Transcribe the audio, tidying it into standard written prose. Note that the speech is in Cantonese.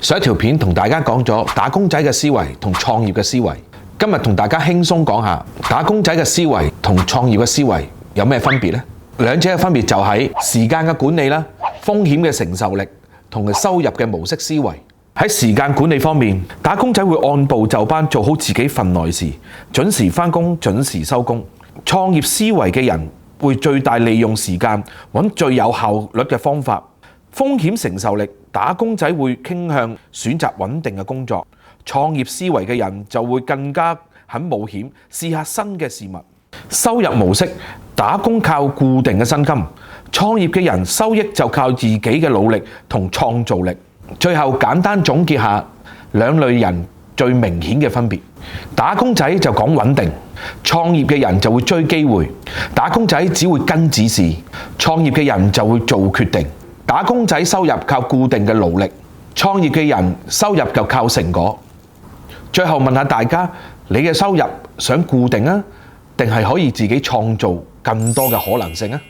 上一條片同大家講咗打工仔嘅思維同創業嘅思維，今日同大家輕鬆講下打工仔嘅思維同創業嘅思維有咩分別呢？兩者嘅分別就喺時間嘅管理啦、風險嘅承受力同埋收入嘅模式思維。喺時間管理方面，打工仔會按部就班做好自己份內事，準時返工、準時收工。創業思維嘅人會最大利用時間，揾最有效率嘅方法。風險承受力，打工仔會傾向選擇穩定嘅工作；創業思維嘅人就會更加肯冒險，試下新嘅事物。收入模式，打工靠固定嘅薪金，創業嘅人收益就靠自己嘅努力同創造力。最後簡單總結下兩類人最明顯嘅分別：打工仔就講穩定，創業嘅人就會追機會；打工仔只會跟指示，創業嘅人就會做決定。打工仔收入靠固定嘅勞力，創業嘅人收入就靠成果。最後問下大家，你嘅收入想固定啊，定係可以自己創造更多嘅可能性啊？